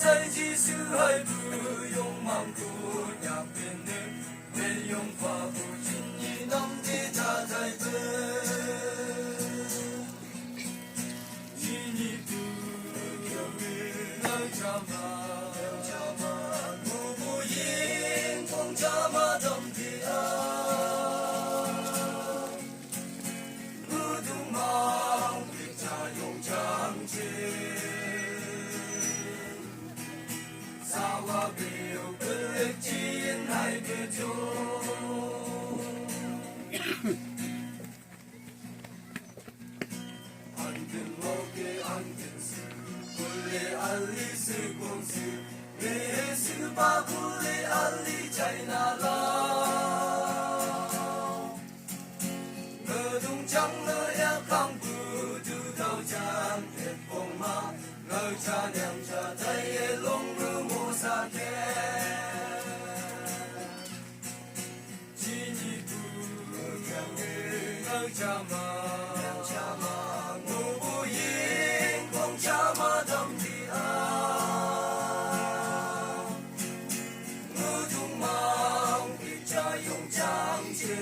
世之小孩不用忙不呀变的，没用法不经意能的他在的，你不要为了家嘛，我不应光家嘛等的啊，不懂忙为家用长节。Sawa biu balik chin hai bia jo Ankin moke ankin su Kule ali su kong su Me su ba kule ali China lao Ngờ dung chẳng ngờ ya khang bu Du tàu chan Thiệt bông ma Ngờ cha niệm cha thay ye long ru mo sa ke Chi ni bu kyang ye ngờ cha ma Ngu bu yin kong cha ma dam di a Ngu dung mang vi cha yong chang che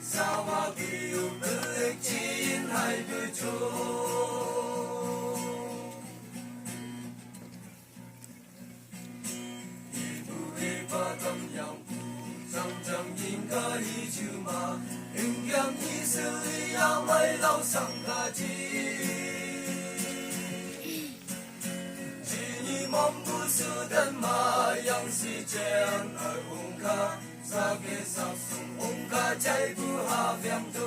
Sawa biu balik chin hai bia jo应该依旧嘛，应让你手里呀来老上个机，今你忙不是的嘛，样是这样而红卡，啥个啥送红卡再不下边多，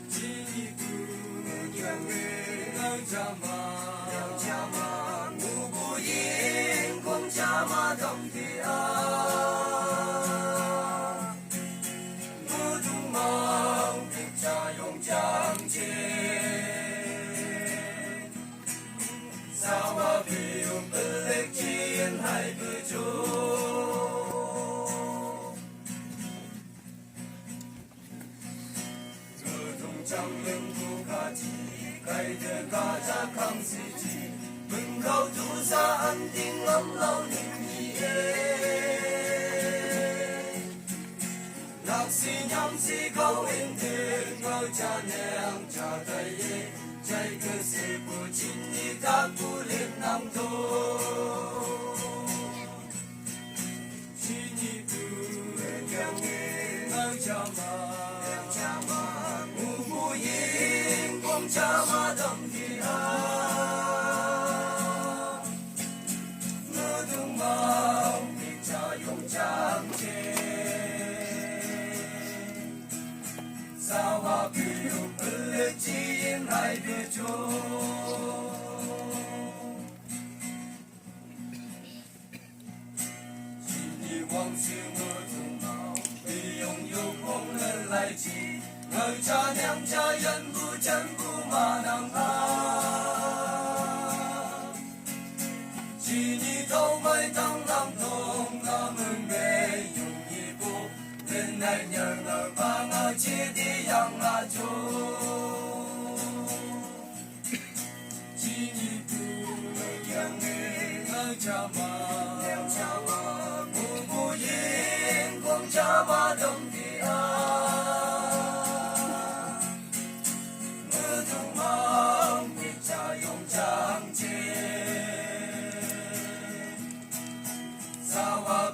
今你不让你老家嘛，我不应光家嘛当的。Sawa biu balik chin hai bia jo Ngờ dung chẳng lưng bu ca chi Cái de ca cha khang si chi Mừng khâu tu sa an tinh lắm lâu niệm nhị Lạc si nhắm si khâu in thế Ngờ cha nèng cha tay ye Chạy cơ sẽ bù chín đi các bù lên năm thô Chỉ nhị bù kèng nghe ngờ cha mà Ngu bù yên quang cha mà đâm đi à Ngư dung mong đi cha dùng trang chê Sao mà biểu bự chim hai bia jo Chỉ đi quang siêu mơ dung mạo Vì用有空人来记Ngờ cha娘cha nhân bu chân bu mà nàng a Chỉ đi thâu mây thăng nam thông Nga mừng bê dùng nhị bu Lên này nhờ ngờ ba ngờ chia đi yang a jo cha ma bu bu yin quang cha ma dong di a mơ dung mang vi cha yong chang che sa wa